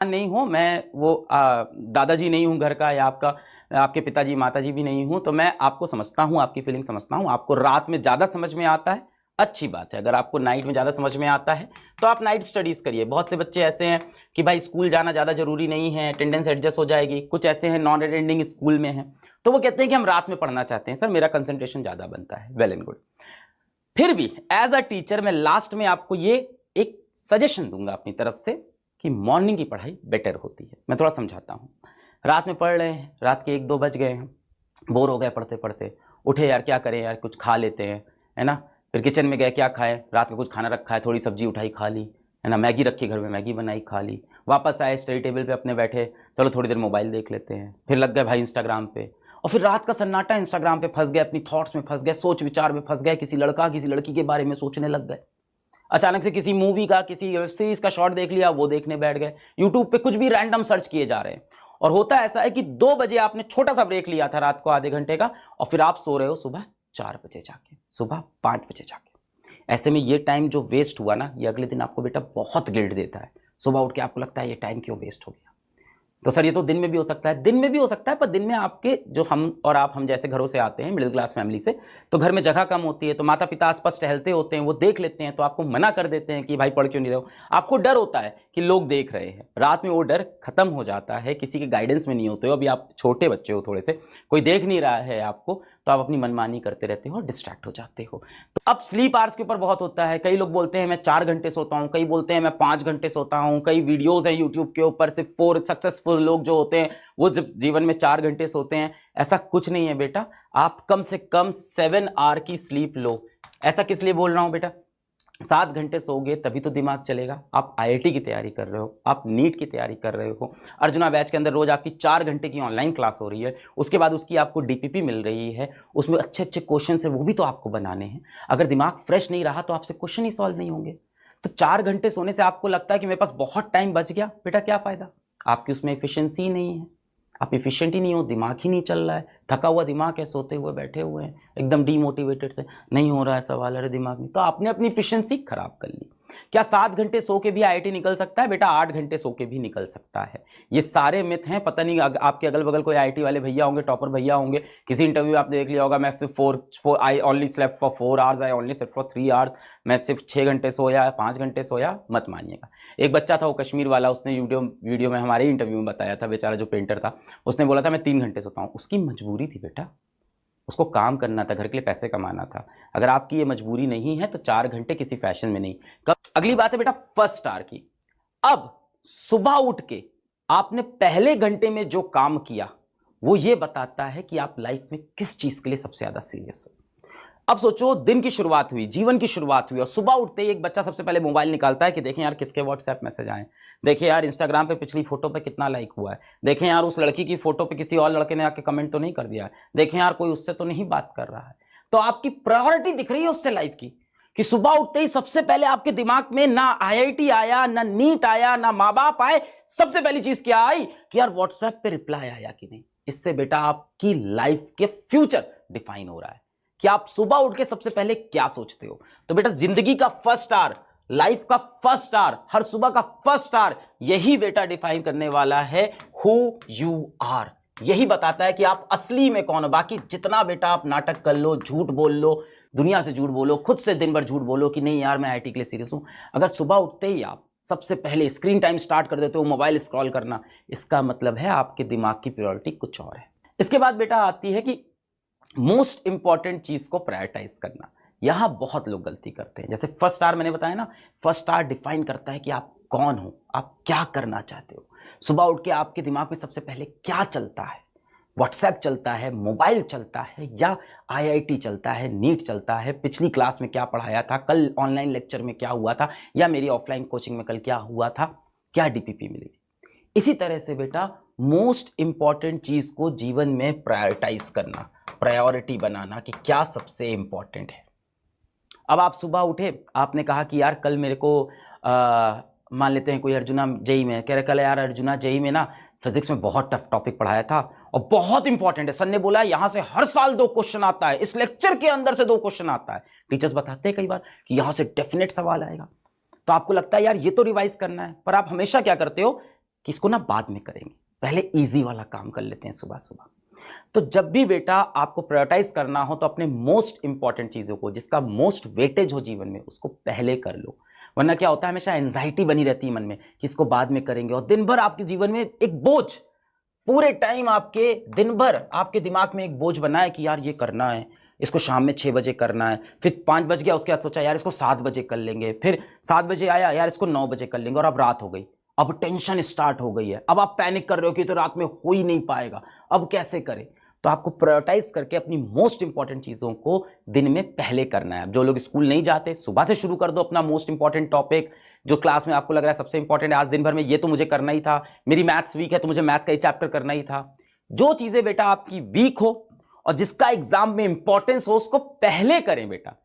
नहीं हूँ मैं, वो दादाजी नहीं हूँ घर का, या आपके पिताजी माताजी भी नहीं हूँ, तो मैं आपको समझता हूँ, आपकी फीलिंग समझता हूँ। आपको रात में ज़्यादा समझ में आता है, अच्छी बात है। अगर आपको नाइट में ज़्यादा समझ में आता है तो आप नाइट स्टडीज़ करिए। बहुत से बच्चे ऐसे हैं कि भाई स्कूल जाना ज़्यादा जरूरी नहीं है, अटेंडेंस एडजस्ट हो जाएगी। कुछ ऐसे हैं नॉन अटेंडिंग स्कूल में हैं, तो वो कहते हैं कि हम रात में पढ़ना चाहते हैं, सर मेरा कंसंट्रेशन ज़्यादा बनता है। Well and good. फिर भी एज अ टीचर मैं लास्ट में आपको ये एक सजेशन दूंगा अपनी तरफ से कि मॉर्निंग की पढ़ाई बेटर होती है। मैं थोड़ा समझाता हूँ। रात में पढ़ रहे हैं, रात के 1-2 बज गए हैं, बोर हो गए पढ़ते पढ़ते, उठे यार क्या करें यार, कुछ खा लेते हैं, है ना। फिर किचन में गए, क्या खाएं, रात में कुछ खाना रखा है, थोड़ी सब्जी उठाई खा ली, है ना, मैगी रखी घर में, मैगी बनाई खा ली। वापस आए स्टडी टेबल पे अपने बैठे, चलो थोड़ी देर मोबाइल देख लेते हैं, फिर लग गए भाई इंस्टाग्राम पे, और फिर रात का सन्नाटा, इंस्टाग्राम पे फंस गए, अपनी थॉट्स में फंस गए, सोच विचार में फंस गए, किसी लड़का किसी लड़की के बारे में सोचने लग गए। अचानक से किसी मूवी का, किसी वेब सीरीज का शॉर्ट देख लिया, वो देखने बैठ गए। यूट्यूब पे कुछ भी रैंडम सर्च किए जा रहे हैं। और होता ऐसा है कि 2 बजे आपने छोटा सा ब्रेक लिया था रात को आधे घंटे का, और फिर आप सो रहे हो सुबह 4 बजे जाके, सुबह 5 बजे जाके। ऐसे में ये टाइम जो वेस्ट हुआ ना, ये अगले दिन आपको बेटा बहुत गिल्ट देता है। सुबह उठ के आपको लगता है ये टाइम क्यों वेस्ट हो गया। तो सर ये तो दिन में भी हो सकता है, दिन में भी हो सकता है, पर दिन में आपके जो हम और आप, हम जैसे घरों से आते हैं, मिडिल क्लास फैमिली से, तो घर में जगह कम होती है, तो माता पिता आसपास टहलते होते हैं, वो देख लेते हैं, तो आपको मना कर देते हैं कि भाई पढ़ क्यों नहीं रहे हो। आपको डर होता है कि लोग देख रहे हैं। रात में वो डर खत्म हो जाता है, किसी के गाइडेंस में नहीं होते हो, अभी आप छोटे बच्चे हो थोड़े से, कोई देख नहीं रहा है आपको, तो आप अपनी मनमानी करते रहते हो और डिस्ट्रैक्ट हो जाते हो। तो अब स्लीप आवर्स के ऊपर बहुत होता है। कई लोग बोलते हैं मैं 4 घंटे सोता हूं, कई बोलते हैं मैं 5 घंटे सोता हूं, कई वीडियोस हैं यूट्यूब के ऊपर, सिर्फ 4 सक्सेसफुल लोग जो होते हैं वो जीवन में 4 घंटे सोते हैं। ऐसा कुछ नहीं है बेटा, आप कम से कम 7 आवर की स्लीप लो। ऐसा किस लिए बोल रहा हूं बेटा, 7 घंटे सोओगे तभी तो दिमाग चलेगा। आप आईआईटी की तैयारी कर रहे हो, आप नीट की तैयारी कर रहे हो, अर्जुना बैच के अंदर रोज आपकी 4 घंटे की ऑनलाइन क्लास हो रही है, उसके बाद उसकी आपको डीपीपी मिल रही है, उसमें अच्छे अच्छे क्वेश्चन है, वो भी तो आपको बनाने हैं। अगर दिमाग फ्रेश नहीं रहा तो आपसे क्वेश्चन ही सॉल्व नहीं होंगे। तो 4 घंटे सोने से आपको लगता है कि मेरे पास बहुत टाइम बच गया, बेटा क्या फायदा, आपकी उसमें एफिशिएंसी नहीं है, आप एफिशिएंट ही नहीं हो, दिमाग ही नहीं चल रहा है, थका हुआ दिमाग है, सोते हुए बैठे हुए हैं, एकदम डीमोटिवेटेड से, नहीं हो रहा है सवाल, अरे दिमाग में, तो आपने अपनी एफिशिएंसी खराब कर ली। क्या 7 घंटे सो के भी आईआईटी निकल सकता है बेटा? 8 घंटे सो के भी निकल सकता है। ये सारे मिथ हैं। पता नहीं आपके अगल बगल कोई आईआईटी वाले भैया होंगे, टॉपर भैया होंगे, किसी इंटरव्यू आपने देख लिया होगा, मैं सिर्फ 4 I only slept for 4 hours, I only slept for 3 hours, मैं सिर्फ 6 घंटे सोया, 5 घंटे सोया। मत मानिएगा। एक बच्चा था वो कश्मीर वाला, उसने वीडियो में हमारे इंटरव्यू में बताया था, बेचारा जो पेंटर था, उसने बोला था मैं 3 घंटे सोता हूँ। उसकी मजबूरी थी बेटा, उसको काम करना था, घर के लिए पैसे कमाना था। अगर आपकी ये मजबूरी नहीं है तो 4 घंटे किसी फैशन में नहीं। अगली बात है बेटा फर्स्ट स्टार की। अब सुबह उठ के आपने पहले घंटे में जो काम किया वो ये बताता है कि आप लाइफ में किस चीज के लिए सबसे ज्यादा सीरियस हो। अब सोचो, दिन की शुरुआत हुई, जीवन की शुरुआत हुई, और सुबह उठते ही एक बच्चा सबसे पहले मोबाइल निकालता है कि देखें यार किसके व्हाट्सएप मैसेज आए, देखें यार इंस्टाग्राम पे पिछली फोटो पे कितना लाइक हुआ है, देखें यार उस लड़की की फोटो पे किसी और लड़के ने आके कमेंट तो नहीं कर दिया है, देखें यार कोई उससे तो नहीं बात कर रहा है। तो आपकी प्रायोरिटी दिख रही है उससे लाइफ की, कि सुबह उठते ही सबसे पहले आपके दिमाग में ना आईआईटी आया, ना नीट आया, ना माँ बाप आए, सबसे पहली चीज क्या आई कि यार व्हाट्सएप पे रिप्लाई आया कि नहीं। इससे बेटा आपकी लाइफ के फ्यूचर डिफाइन हो रहा है कि आप सुबह उठ के सबसे पहले क्या सोचते हो। तो बेटा जिंदगी का फर्स्ट स्टार, लाइफ का फर्स्ट स्टार, हर सुबह का फर्स्ट स्टार, यही बेटा डिफाइन करने वाला है हु यू आर। यही बताता है कि आप असली में कौन हो। बाकी जितना बेटा आप नाटक कर लो, झूठ बोल लो, दुनिया से झूठ बोलो, खुद से दिन भर झूठ बोलो कि नहीं यार मैं आईआईटी के लिए सीरियस हूं, अगर सुबह उठते ही आप सबसे पहले स्क्रीन टाइम स्टार्ट कर देते हो मोबाइल स्क्रॉल करना, इसका मतलब है आपके दिमाग की प्रायोरिटी कुछ और है। इसके बाद बेटा आती है कि मोस्ट इंपॉर्टेंट चीज को प्रायोरिटाइज करना। यहां बहुत लोग गलती करते हैं। जैसे फर्स्ट स्टार मैंने बताया ना, फर्स्ट स्टार डिफाइन करता है कि आप कौन हो, आप क्या करना चाहते हो। सुबह उठ के आपके दिमाग में सबसे पहले क्या चलता है, व्हाट्सएप चलता है, मोबाइल चलता है, या आईआईटी चलता है, नीट चलता है, पिछली क्लास में क्या पढ़ाया था, कल ऑनलाइन लेक्चर में क्या हुआ था, या मेरी ऑफलाइन कोचिंग में कल क्या हुआ था, क्या डीपीपी मिली थी। इसी तरह से बेटा मोस्ट इंपॉर्टेंट चीज को जीवन में प्रायोरिटाइज करना, प्रायोरिटी बनाना कि क्या सबसे इंपॉर्टेंट है। अब आप सुबह उठे, आपने कहा कि यार कल मेरे को मान लेते हैं कोई अर्जुना जेई में कह रहे, कल यार अर्जुना जेई में ना फिजिक्स में बहुत टफ टॉपिक पढ़ाया था और बहुत इंपॉर्टेंट है, सर ने बोला यहां से हर साल 2 क्वेश्चन आता है, इस लेक्चर के अंदर से 2 क्वेश्चन आता है। टीचर्स बताते हैं कई बार कि यहां से डेफिनेट सवाल आएगा। तो आपको लगता है यार ये तो रिवाइज करना है, पर आप हमेशा क्या करते हो, कि इसको ना बाद में करेंगे, पहले इजी वाला काम कर लेते हैं सुबह सुबह। तो जब भी बेटा आपको प्रायोरिटाइज करना हो तो अपने मोस्ट इंपॉर्टेंट चीजों को, जिसका मोस्ट वेटेज हो जीवन में, उसको पहले कर लो। वरना क्या होता है, हमेशा एंजाइटी बनी रहती है मन में कि इसको बाद में करेंगे, और दिन भर आपके जीवन में एक बोझ, पूरे टाइम आपके दिन भर आपके दिमाग में एक बोझ बना है कि यार ये करना है, इसको शाम में 6 बजे करना है, फिर 5 बज गया, उसके बाद सोचा यार इसको 7 बजे कर लेंगे, फिर 7 बजे आया यार इसको 9 बजे कर लेंगे, और अब रात हो गई, अब टेंशन स्टार्ट हो गई है, अब आप पैनिक कर रहे हो कि तो रात में हो ही नहीं पाएगा, अब कैसे करें। तो आपको प्रायोरिटाइज करके अपनी मोस्ट इंपॉर्टेंट चीजों को दिन में पहले करना है। जो लोग स्कूल नहीं जाते, सुबह से शुरू कर दो अपना मोस्ट इंपॉर्टेंट टॉपिक, जो क्लास में आपको लग रहा है सबसे इंपॉर्टेंट है आज दिन भर में, ये तो मुझे करना ही था, मेरी मैथ्स वीक है तो मुझे मैथ्स का ही चैप्टर करना ही था। जो चीजें बेटा आपकी वीक हो और जिसका एग्जाम में इंपॉर्टेंस हो, उसको पहले करें बेटा।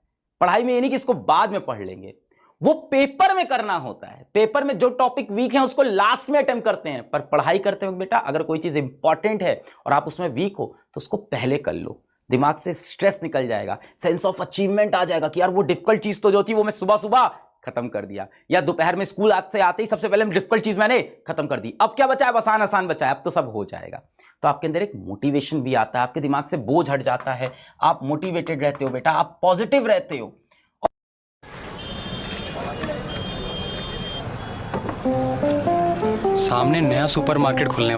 पढ़ाई में ये नहीं कि इसको बाद में पढ़ लेंगे, वो पेपर में करना होता है। पेपर में जो टॉपिक वीक है उसको लास्ट में अटेम्प्ट करते हैं, पर पढ़ाई करते वक्त बेटा अगर कोई चीज इंपॉर्टेंट है और आप उसमें वीक हो तो उसको पहले कर लो। दिमाग से स्ट्रेस निकल जाएगा, सेंस ऑफ अचीवमेंट आ जाएगा कि यार वो डिफिकल्ट चीज तो जो थी वो मैं सुबह सुबह खत्म कर दिया, या दोपहर में स्कूल आज से आते ही सबसे पहले डिफिकल्ट चीज मैंने खत्म कर दी, अब क्या बचा है, आसान आसान बचा है, अब तो सब हो जाएगा। तो आपके अंदर एक मोटिवेशन भी आता है, आपके दिमाग से बोझ हट जाता है, आप मोटिवेटेड रहते हो बेटा, आप पॉजिटिव रहते हो। सामने नया सुपरमार्केट खुलने